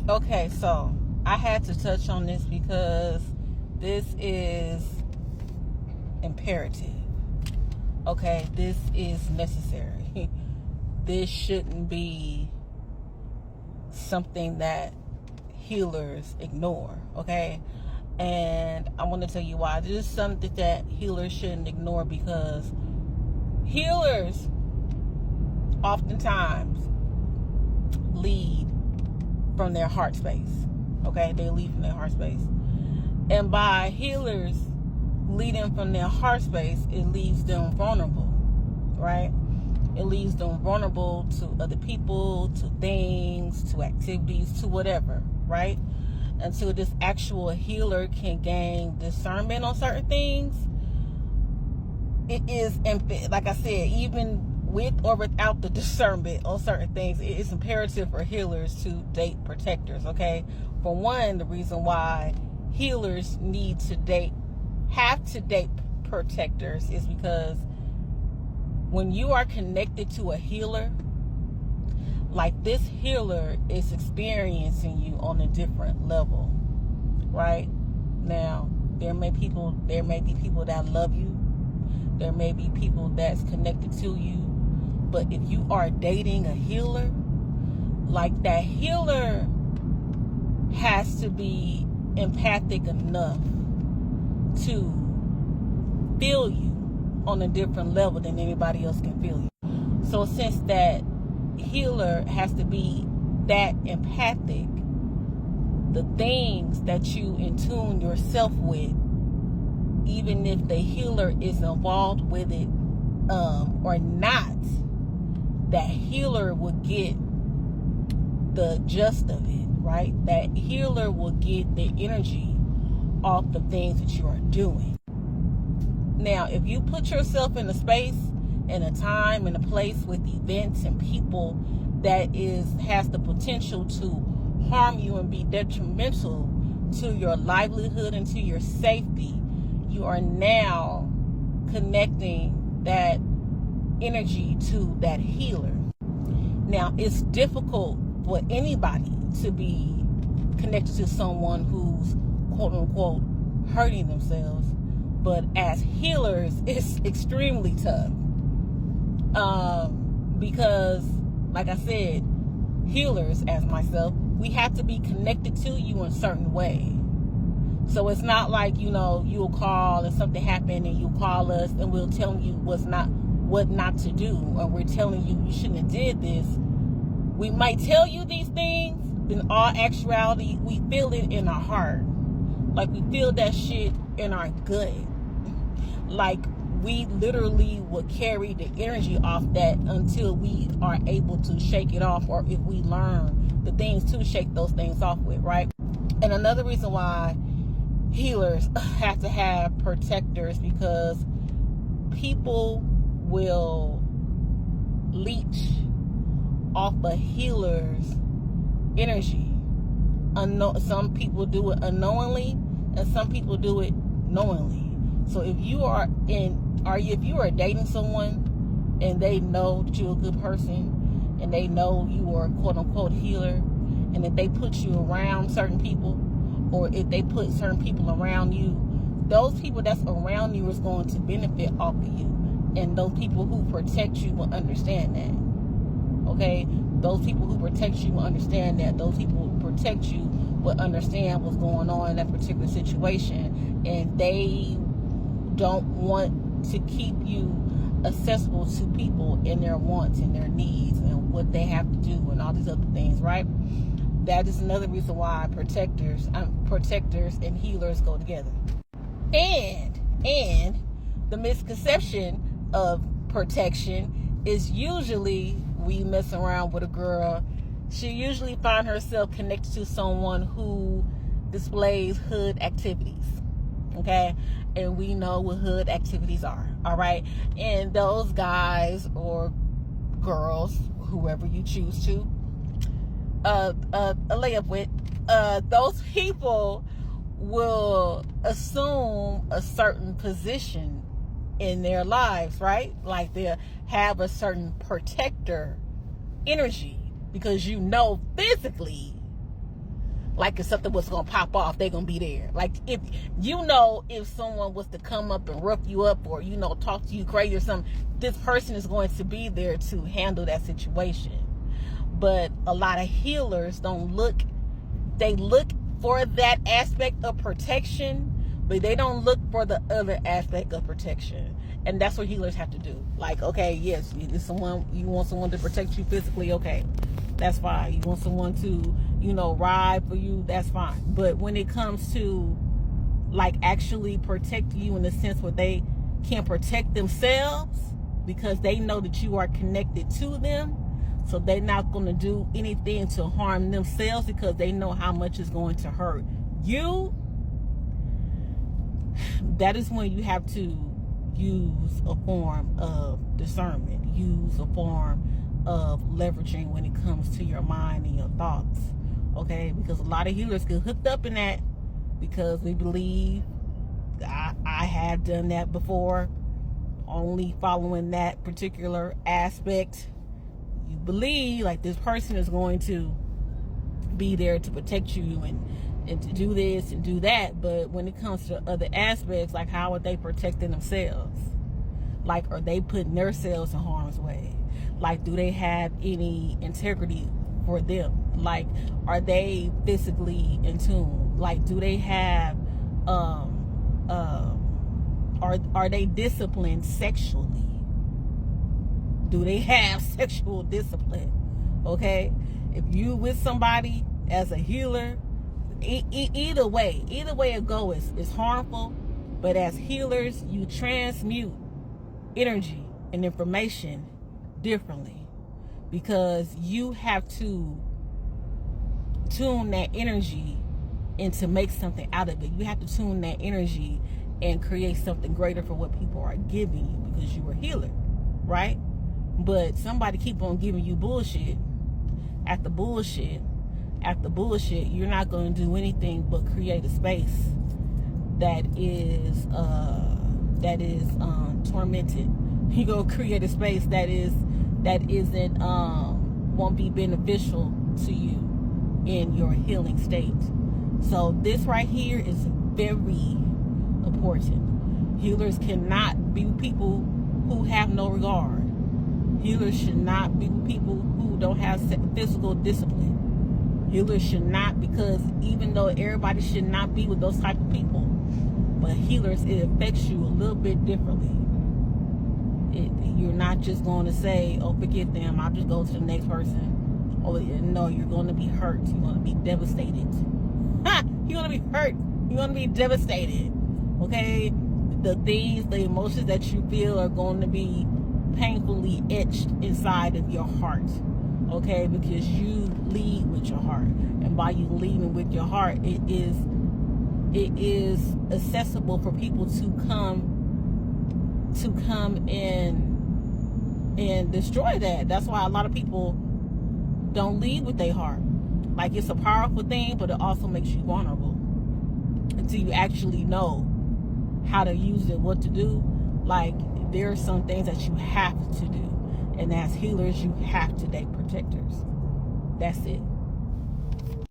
Okay, so I had to touch on this because this is imperative. Okay, this is necessary. This shouldn't be something that healers ignore, okay? And I want to tell you why. This is something that healers shouldn't ignore because healers oftentimes lead from their heart space, okay? They lead from their heart space. And by healers leading from their heart space, it leaves them vulnerable, right? It leaves them vulnerable to other people, to things, to activities, to whatever, right? Until this actual healer can gain discernment on certain things, it is, like I said, even with or without the discernment on certain things, it is imperative for healers to date protectors, okay? For one, the reason why healers have to date protectors is because when you are connected to a healer, like this healer is experiencing you on a different level, right? Now, there may be people that love you. There may be people that's connected to you. But if you are dating a healer, like that healer has to be empathic enough to feel you on a different level than anybody else can feel you. So since that healer has to be that empathic, the things that you in tune yourself with, even if the healer is involved with it or not, that healer will get the gist of it, right? That healer will get the energy off the things that you are doing. Now, if you put yourself in a space, in a time, in a place with events and people that has the potential to harm you and be detrimental to your livelihood and to your safety, you are now connecting that energy to that healer. Now, it's difficult for anybody to be connected to someone who's quote unquote hurting themselves, but as healers, it's extremely tough. Because, like I said, healers, as myself, we have to be connected to you in a certain way. So it's not like, you'll call and something happened and you'll call us and we'll tell you what not to do, or we're telling you shouldn't have did this. We might tell you these things, but in all actuality, we feel it in our heart. Like we feel that shit in our gut. Like we literally will carry the energy off that until we are able to shake it off, or if we learn the things to shake those things off with, right? And another reason why healers have to have protectors, because people will leech off a healer's energy. Some people do it unknowingly, and some people do it knowingly. So if you are dating someone and they know that you're a good person and they know you are a quote unquote healer, and if they put you around certain people, or if they put certain people around you, those people that's around you is going to benefit off of you. And those people who protect you will understand that. Okay? Those people who protect you will understand that. Those people who protect you will understand what's going on in that particular situation. And they don't want to keep you accessible to people and their wants and their needs and what they have to do and all these other things, right? That is another reason why protectors and healers go together. And the misconception of protection is usually, we mess around with a girl, she usually find herself connected to someone who displays hood activities. Okay? And we know what hood activities are. All right? And those guys or girls, whoever you choose to lay up with, those people will assume a certain position in their lives, right? Like they'll have a certain protector energy, because physically Like if something was gonna pop off, they're gonna be there. Like if if someone was to come up and rough you up, or talk to you crazy or something, this person is going to be there to handle that situation. But a lot of healers don't look. They look for that aspect of protection, but they don't look for the other aspect of protection. And that's what healers have to do. Like, okay, yes, you want someone to protect you physically, okay, that's fine. You want someone to, ride for you, that's fine. But when it comes to like actually protect you in the sense where they can protect themselves, because they know that you are connected to them, so they're not going to do anything to harm themselves because they know how much it's going to hurt you. That is when you have to use a form of discernment, use a form of leveraging when it comes to your mind and your thoughts, okay? Because a lot of healers get hooked up in that because we believe, I have done that before, only following that particular aspect. You believe like this person is going to be there to protect you and to do this and do that, but when it comes to other aspects, like how are they protecting themselves? Like, are they putting themselves in harm's way? Like, do they have any integrity for them? Like, are they physically in tune? Like, do they have are they disciplined sexually? Do they have sexual discipline? Okay, if you with somebody as a healer, either way it go is harmful. But as healers, you transmute energy and information differently, because you have to tune that energy and to make something out of it. You have to tune that energy and create something greater for what people are giving you, because you're a healer, right? But somebody keep on giving you bullshit after bullshit after bullshit, you're not going to do anything but create a space that is tormented. You go create a space that isn't won't be beneficial to you in your healing state. So this right here is very important. Healers cannot be people who have no regard. Healers should not be people who don't have physical discipline. Healers should not, because even though everybody should not be with those type of people, but healers, it affects you a little bit differently. You're not just going to say, oh, forget them, I'll just go to the next person. Oh, no, you're going to be hurt. You're going to be devastated. You're going to be hurt. You're going to be devastated. Okay? The things, the emotions that you feel are going to be painfully etched inside of your heart. Okay? Because you lead with your heart. And by you leading with your heart, it is accessible for people to come and destroy that. That's why a lot of people don't lead with their heart. Like, it's a powerful thing, but it also makes you vulnerable until you actually know how to use it, what to do. Like, there are some things that you have to do, and as healers, you have to date protectors. That's it.